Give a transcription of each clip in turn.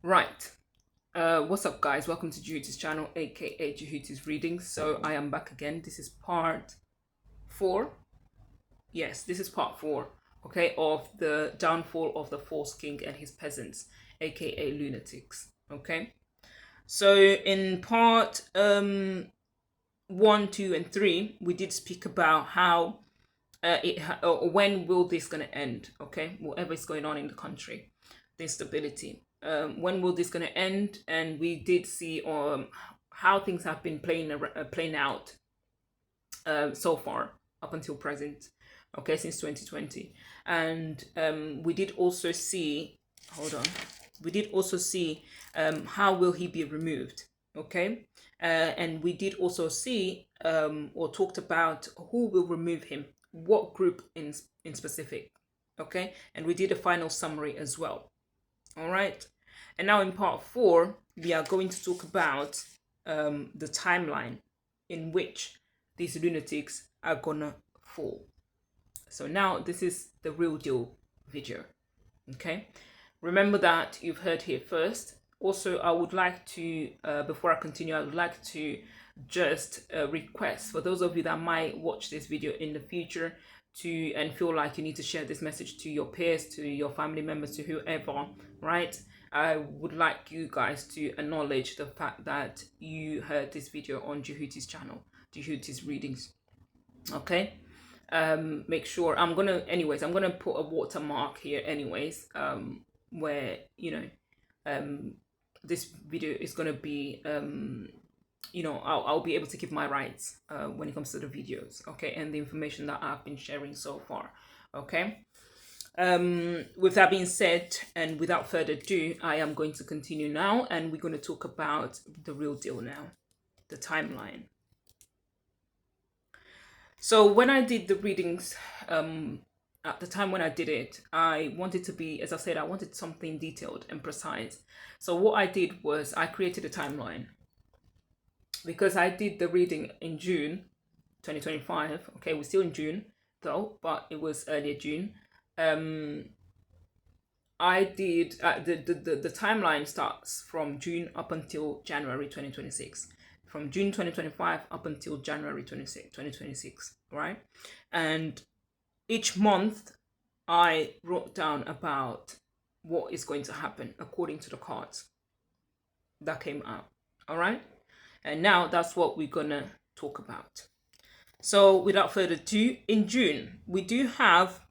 Right. What's up, guys? Welcome to Djehutyii's channel, aka Djehutyii's Readings. So I am back again. This is part 4. Yes, this is part 4. Okay, of the downfall of the false king and his peasants, aka lunatics. Okay. So in part 1, 2, and 3, we did speak about how when will this gonna end? Okay, whatever is going on in the country, the instability. When will this gonna end? And we did see how things have been playing out so far up until present. Okay, since 2020, and we did also see. Hold on. We did also see how will he be removed. Okay, and we did also see or talked about who will remove him, what group in specific. Okay, and we did a final summary as well. All right, and now in part 4 we are going to talk about the timeline in which these lunatics are gonna fall. So now this is the real deal video. Okay, remember that you've heard here first. Also, I would like to, before I continue, I would like to just request for those of you that might watch this video in the future to and feel like you need to share this message to your peers, to your family members, to whoever, right? I would like you guys to acknowledge the fact that you heard this video on Djehutyyii's channel, Djehutyyii's Readings. Okay, make sure I'm gonna put a watermark here anyways, where this video is gonna be I'll be able to keep my rights when it comes to the videos, okay, and the information that I've been sharing so far. Okay, with that being said, and without further ado, I am going to continue now, and we're going to talk about the real deal now, the timeline. So when I did the readings, at the time when I did it, I wanted to be, as I said, I wanted something detailed and precise. So what I did was I created a timeline, because I did the reading in June 2025. Okay, we're still in June though, but it was earlier June. I did the timeline starts from June up until January 2026. From June 2025 up until January 2026, right? And each month I wrote down about what is going to happen according to the cards that came out. All right? And now that's what we're gonna talk about. So without further ado, in June, we do have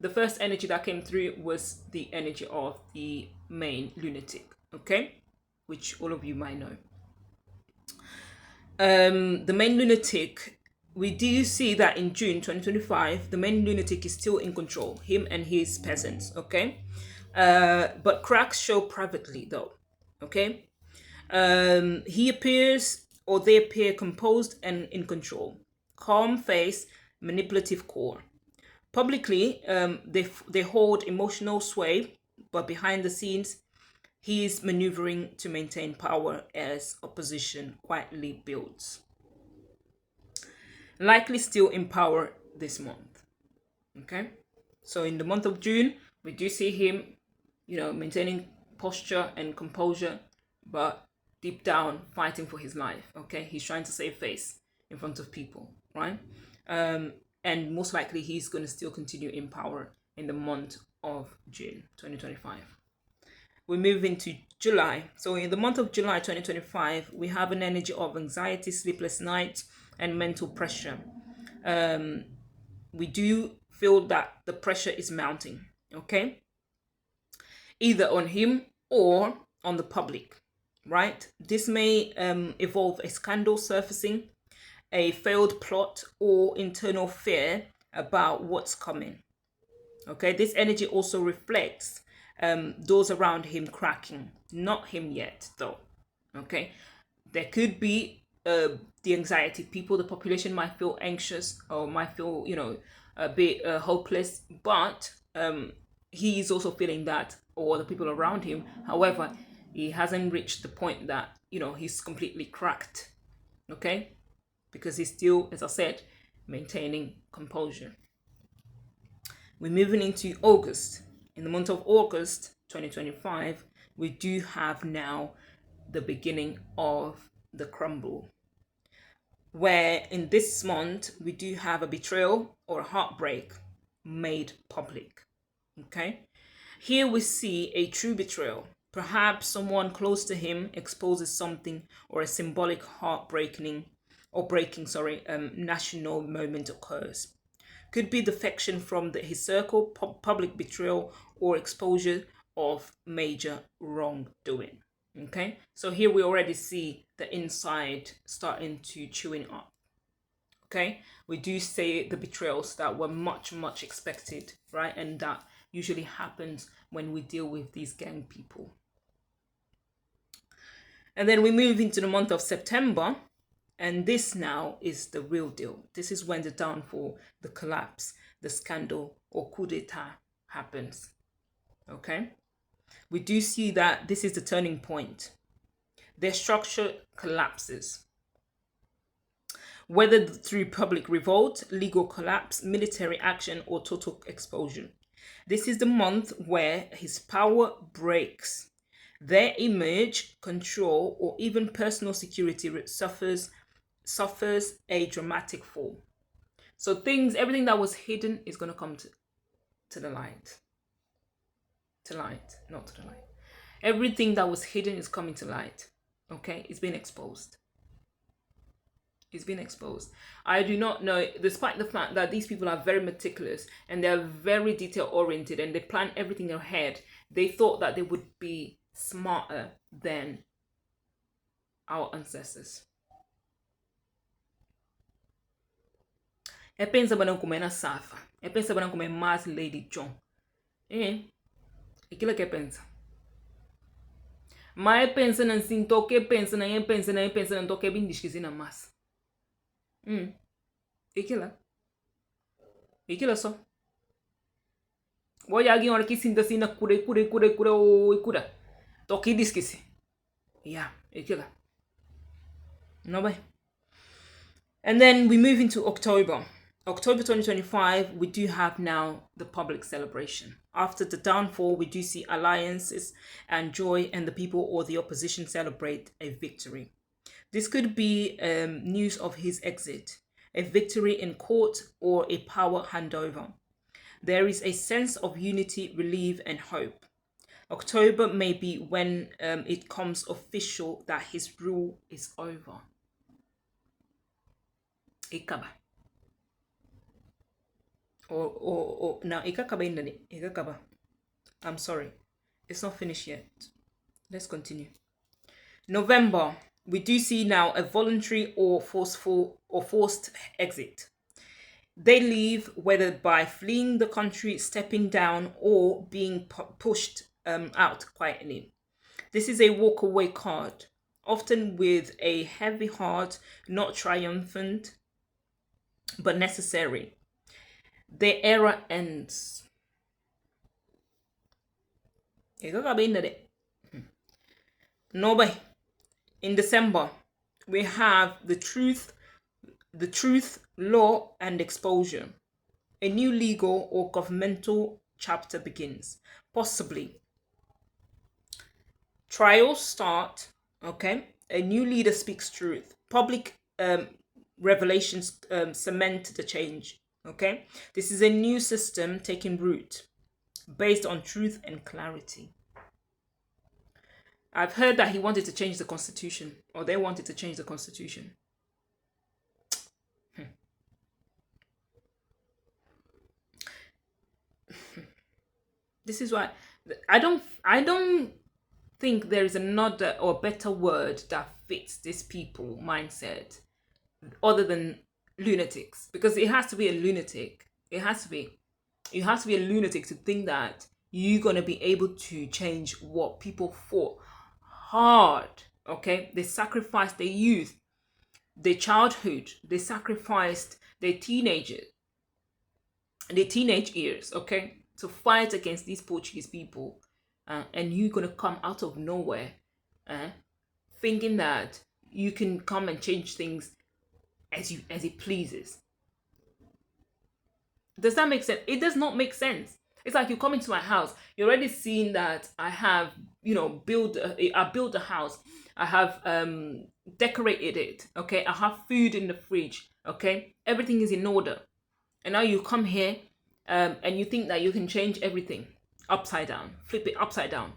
the first energy that came through was the energy of the main lunatic, okay? Which all of you might know. The main lunatic, we do see that in June 2025, the main lunatic is still in control, him and his peasants, okay? But cracks show privately though, okay? He appears, or they appear, composed and in control. Calm face, manipulative core. Publicly, they hold emotional sway, but behind the scenes, he is maneuvering to maintain power as opposition quietly builds. Likely still in power this month. Okay, so in the month of June, we do see him, maintaining posture and composure, but deep down fighting for his life. Okay, he's trying to save face in front of people, right? And most likely he's going to still continue in power in the month of June 2025. We move into July. So in the month of July 2025, we have an energy of anxiety, sleepless nights, and mental pressure. We do feel that the pressure is mounting, okay? Either on him or on the public, right? This may evolve a scandal surfacing, a failed plot, or internal fear about what's coming. Okay, this energy also reflects those around him cracking, not him yet though. Okay, there could be the anxiety. People, the population might feel anxious or might feel, a bit hopeless, but he is also feeling that, or the people around him. However, he hasn't reached the point that, he's completely cracked. Okay, because he's still, as I said, maintaining composure. We're moving into August. In the month of August 2025, we do have now the beginning of the crumble, where in this month we do have a betrayal or a heartbreak made public. Okay, here we see a true betrayal. Perhaps someone close to him exposes something, or a symbolic heartbreaking or breaking, national moment occurs. Could be defection from his circle, public betrayal, or exposure of major wrongdoing. Okay, so here we already see the inside starting to chewing up. Okay, we do say the betrayals that were much expected, right? And that usually happens when we deal with these gang people. And then we move into the month of September, and this now is the real deal. This is when the downfall, the collapse, the scandal, or coup d'etat happens. Okay, we do see that this is the turning point. Their structure collapses, whether through public revolt, legal collapse, military action, or total expulsion. This is the month where his power breaks. Their image, control, or even personal security suffers a dramatic fall. So everything that was hidden is going to come to the light. To light, not to the light. Everything that was hidden is coming to light. Okay, it's been exposed. It's been exposed. I do not know, despite the fact that these people are very meticulous and they're very detail oriented and they plan everything ahead, they thought that they would be smarter than our ancestors. E pensa bana come na safa. E pensa bana come mas Lady John. E aquilo que pensa. Mas pensa nan sin toque, pensa nan toque bem disquisi na massa. Aquilo só. Voy alguien ahora que sinta sin cure o cura. Toque disquisi. Yeah, aquilo. No way. And then we move into October. October 2025, we do have now the public celebration. After the downfall, we do see alliances and joy, and the people or the opposition celebrate a victory. This could be news of his exit, a victory in court, or a power handover. There is a sense of unity, relief, and hope. October may be when it comes official that his rule is over. Ikaba. Or now ikakaba indani. Ikakaba. I'm sorry. It's not finished yet. Let's continue. November. We do see now a voluntary or forced exit. They leave whether by fleeing the country, stepping down, or being pushed out quietly. This is a walk-away card, often with a heavy heart, not triumphant, but necessary. The era ends. Nobody. In December, we have the truth, law, and exposure. A new legal or governmental chapter begins. Possibly. Trials start. Okay. A new leader speaks truth. Public revelations cement the change. Okay. This is a new system taking root based on truth and clarity. I've heard that he wanted to change the constitution, or they wanted to change the constitution. This is why I don't think there is another or better word that fits this people mindset other than lunatics, because it has to be a lunatic. It has to be. You have to be a lunatic to think that you're going to be able to change what people fought hard. Okay, they sacrificed their youth, their childhood, they sacrificed their teenage years, okay, to fight against these Portuguese people, and you're gonna come out of nowhere, thinking that you can come and change things as it pleases. Does that make sense? It does not make sense. It's like you come into my house, you're already seeing that I have, I built a house. I have decorated it. Okay, I have food in the fridge. Okay, everything is in order. And now you come here, and you think that you can change everything upside down, flip it upside down,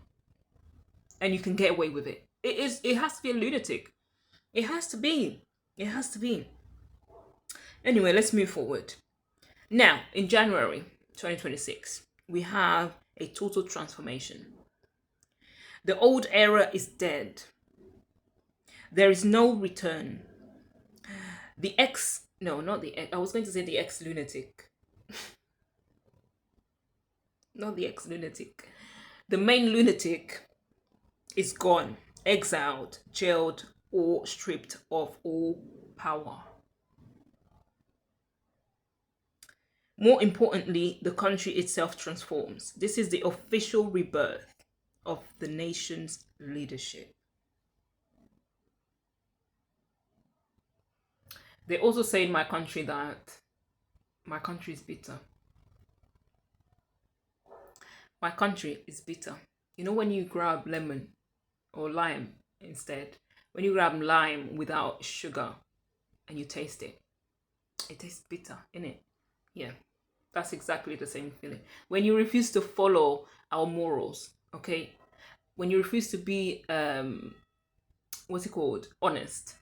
and you can get away with it. It is. It has to be a lunatic. It has to be. It has to be. Anyway, let's move forward. Now, in January 2026, we have a total transformation. The old era is dead. There is no return. The ex, no, not the ex, I was going to say the ex lunatic. Not the ex lunatic. The main lunatic is gone, exiled, jailed, or stripped of all power. More importantly, the country itself transforms. This is the official rebirth of the nation's leadership. They also say in my country that my country is bitter. My country is bitter. You know when you grab lemon or lime instead, when you grab lime without sugar and you taste it, it tastes bitter, innit? Yeah, that's exactly the same feeling. When you refuse to follow our morals, okay? When you refuse to be, what's it called? Honest.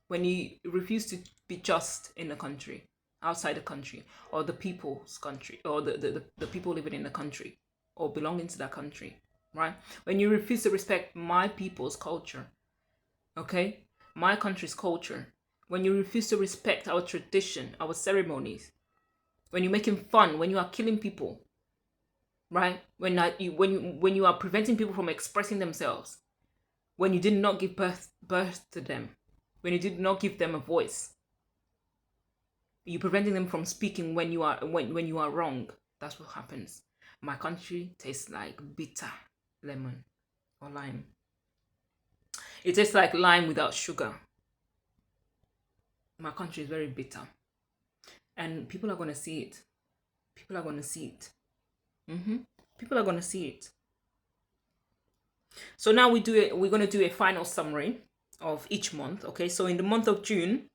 When you refuse to be just in the country, outside the country, or the people's country, or the people living in the country, or belonging to that country, right? When you refuse to respect my people's culture, okay? My country's culture. When you refuse to respect our tradition, our ceremonies, when you're making fun, when you are killing people, right? When you are preventing people from expressing themselves, when you did not give birth to them, when you did not give them a voice, you're preventing them from speaking when you are wrong. That's what happens. My country tastes like bitter lemon or lime. It tastes like lime without sugar. My country is very bitter, and people are gonna see it. People are gonna see it. People are gonna see it. So now we're gonna do a final summary of each month. Okay, so in the month of June,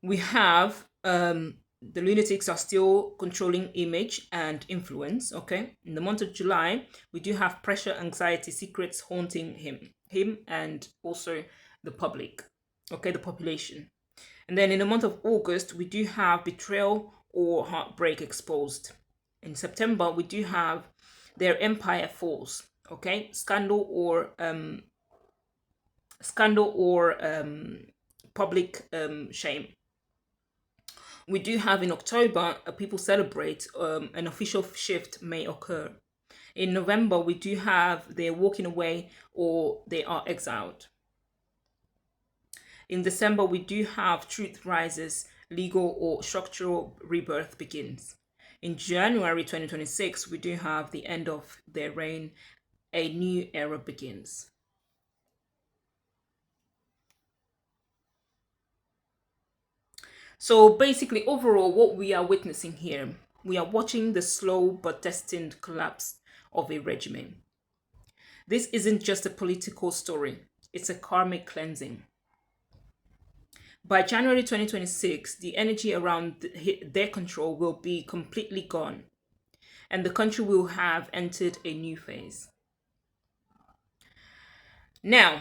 we have the lunatics are still controlling image and influence. Okay, in the month of July, we do have pressure, anxiety, secrets haunting him and also the public. Okay, the population. And then in the month of August, we do have betrayal or heartbreak exposed. In September, we do have their empire falls. Okay, scandal or public shame. We do have in October, people celebrate, an official shift may occur. In November, we do have they're walking away or they are exiled. In December, we do have truth rises, legal or structural rebirth begins. In January 2026, we do have the end of their reign, a new era begins. So basically, overall, what we are witnessing here, we are watching the slow but destined collapse of a regimen. This isn't just a political story, it's a karmic cleansing. By January 2026, the energy around their control will be completely gone, and the country will have entered a new phase. Now,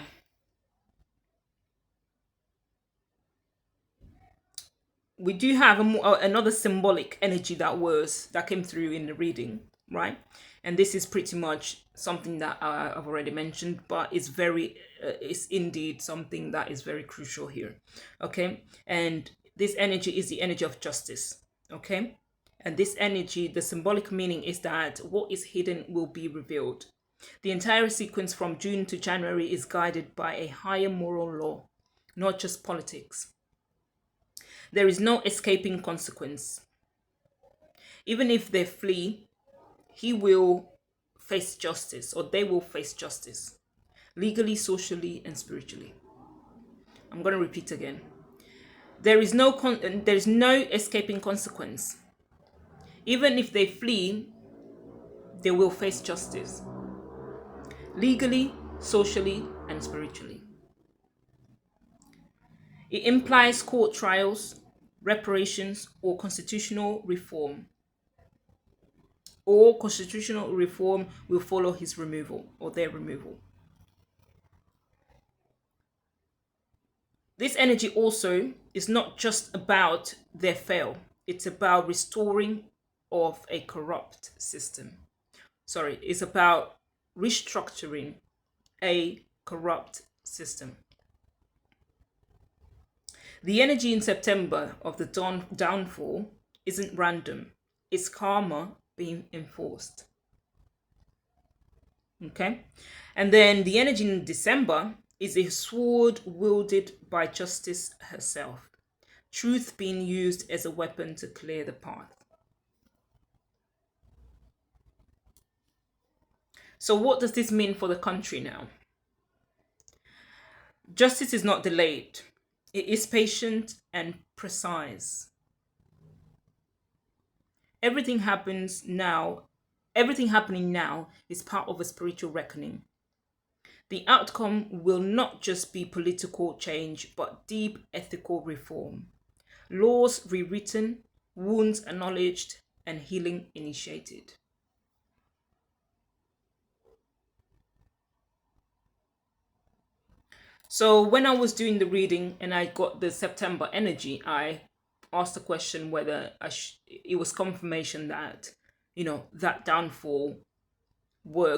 we do have another symbolic energy that came through in the reading, right? And this is pretty much something that I've already mentioned, but it's indeed something that is very crucial here. Okay, and this energy is the energy of justice. Okay, and this energy, the symbolic meaning is that what is hidden will be revealed. The entire sequence from June to January is guided by a higher moral law, not just politics. There is no escaping consequence. Even if they flee, he will face justice, or they will face justice, legally, socially, and spiritually. I'm going to repeat again. There is no escaping consequence. Even if they flee, they will face justice legally, socially, and spiritually. It implies court trials, reparations, or constitutional reform. Or constitutional reform will follow his removal or their removal. This energy also is not just about their fail, it's about restoring of a corrupt system. Sorry, it's about restructuring a corrupt system. The energy in September of the downfall isn't random, it's karma being enforced. Okay? And then the energy in December is a sword wielded by justice herself, truth being used as a weapon to clear the path. So, what does this mean for the country now? Justice is not delayed, it is patient and precise. Everything happens now, everything happening now is part of a spiritual reckoning. The outcome will not just be political change, but deep ethical reform. Laws rewritten, wounds acknowledged, and healing initiated. So when I was doing the reading and I got the September energy, I asked the question whether it was confirmation that, that downfall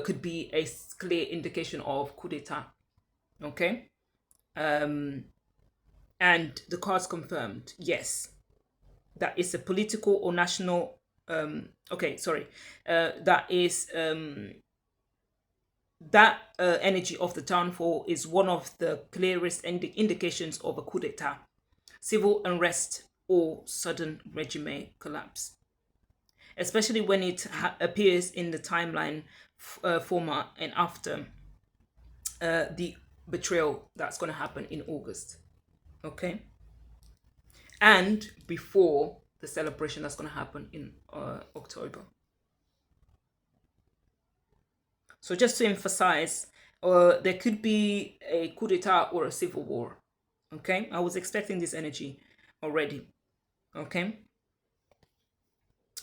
could be a clear indication of coup d'etat. Okay. And the cards confirmed, yes, that is a political or national. That is that energy of the downfall is one of the clearest indications of a coup d'etat, civil unrest, or sudden regime collapse, especially when it appears in the timeline format and after the betrayal that's going to happen in August. Okay. And before the celebration that's going to happen in October. So just to emphasize, there could be a coup d'etat or a civil war. Okay, I was expecting this energy already. Okay,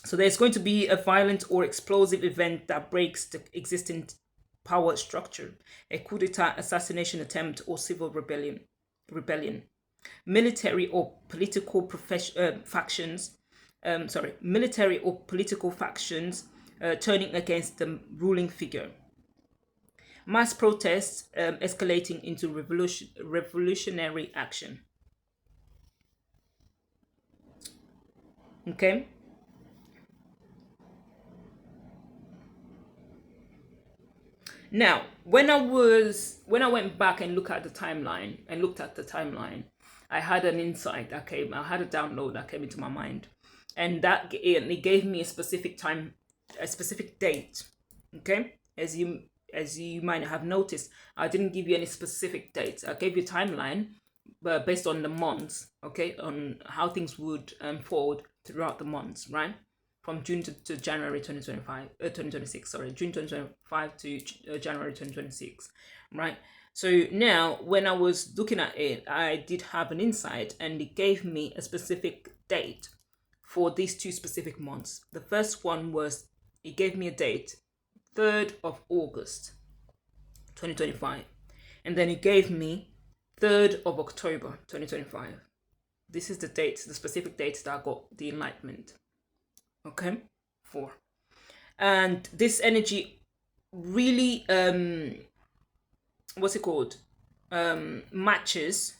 so there's going to be a violent or explosive event that breaks the existing power structure, a coup d'etat, assassination attempt, or civil rebellion. Military or political factions, military or political factions turning against the ruling figure. Mass protests escalating into revolutionary action. Okay. Now, when I went back and looked at the timeline, I had an insight that came. I had a download that came into my mind, and it gave me a specific time, a specific date. Okay, as you might have noticed, I didn't give you any specific dates. I gave you a timeline, but based on the months. Okay, on how things would unfold throughout the months, right? From June to January 2026, June 2025 to January 2026, right? So now, when I was looking at it, I did have an insight and it gave me a specific date for these two specific months. The first one was, it gave me a date, 3rd of August, 2025. And then it gave me 3rd of October, 2025. This is the date, the specific dates that I got the enlightenment. Okay, 4. And this energy really matches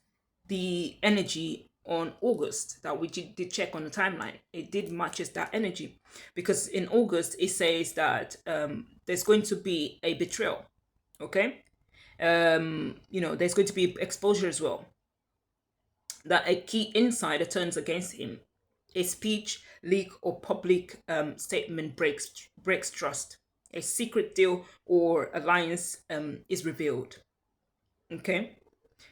the energy on August that we did check on the timeline. It did matches that energy, because in August it says that there's going to be a betrayal. Okay, there's going to be exposure as well, that a key insider turns against him. A speech, leak, or public statement breaks trust. A secret deal or alliance is revealed. Okay.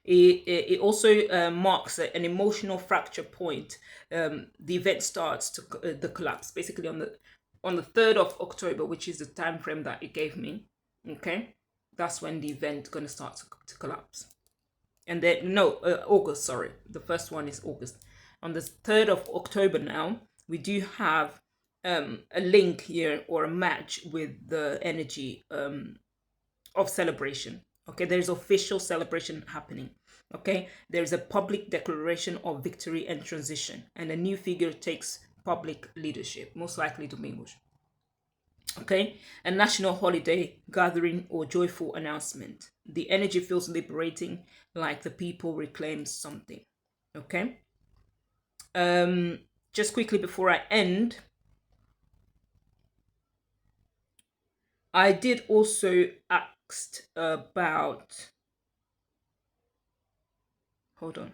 It also marks an emotional fracture point. The event starts to the collapse, basically on on the 3rd of October, which is the time frame that it gave me, okay, that's when the event gonna start to collapse. And then no, August, sorry, the first one is August. On the 3rd of October now, we do have a link here or a match with the energy of celebration. Okay, there's official celebration happening. Okay, there's a public declaration of victory and transition, and a new figure takes public leadership, most likely Domingos. Okay, a national holiday, gathering, or joyful announcement. The energy feels liberating, like the people reclaim something. Okay, just quickly before I end, I did also asked about, hold on.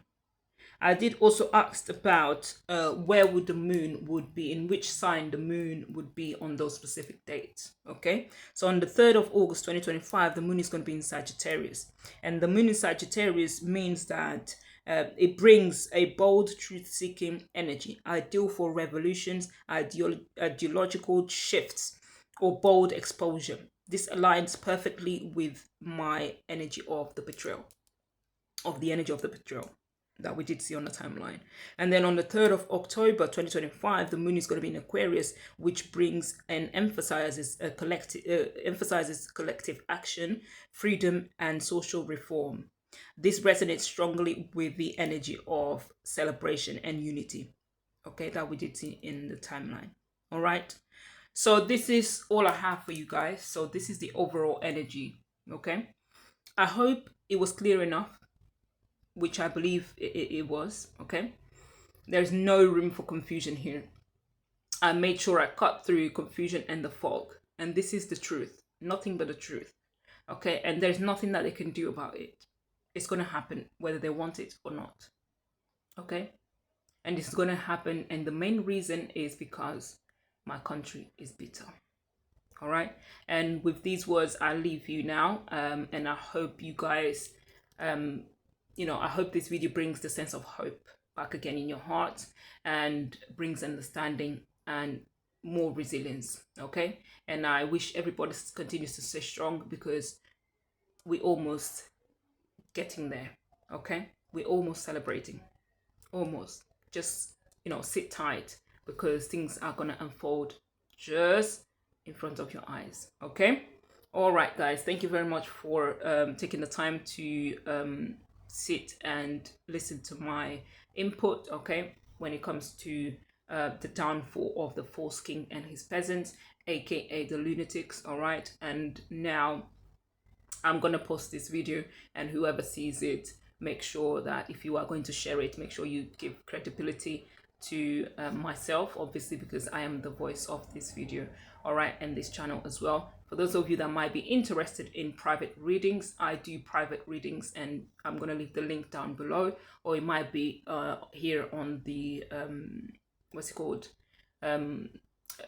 I did also ask about where would the moon would be, in which sign the moon would be on those specific dates. Okay, so on the 3rd of August 2025, the moon is going to be in Sagittarius, and the moon in Sagittarius means that it brings a bold, truth-seeking energy, ideal for revolutions, ideological shifts, or bold exposure. This aligns perfectly with my energy of the betrayal, of the energy of the betrayal that we did see on the timeline. And then on the 3rd of October 2025, the moon is going to be in Aquarius, which brings and emphasizes collective action, freedom, and social reform. This resonates strongly with the energy of celebration and unity, okay, that we did see in the timeline. All right, so this is all I have for you guys. So this is the overall energy. Okay, I hope it was clear enough, which I believe it was. Okay, there's no room for confusion here. I made sure I cut through confusion and the fog, and this is the truth, nothing but the truth. Okay, and there's nothing that they can do about it. It's going to happen whether they want it or not. Okay, and it's going to happen, and the main reason is because my country is bitter. All right, and with these words I leave you now, and I hope you guys I hope this video brings the sense of hope back again in your heart, and brings understanding and more resilience. Okay, and I wish everybody continues to stay strong, because we almost getting there. Okay, we're almost celebrating, almost. Just sit tight, because things are gonna unfold just in front of your eyes. Okay, all right guys, thank you very much for taking the time to sit and listen to my input, okay, when it comes to the downfall of the false king and his peasants, aka the lunatics. All right, and now I'm gonna post this video, and whoever sees it, make sure that if you are going to share it, make sure you give credibility to myself, obviously, because I am the voice of this video. All right, and this channel as well. For those of you that might be interested in private readings, I do private readings, and I'm gonna leave the link down below, or it might be here on the what's it called, on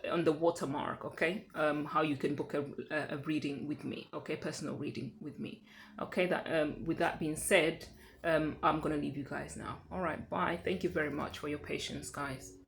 the watermark. Okay, how you can book a reading with me, okay, personal reading with me. Okay, that with that being said, I'm gonna leave you guys now. All right, bye. Thank you very much for your patience, guys.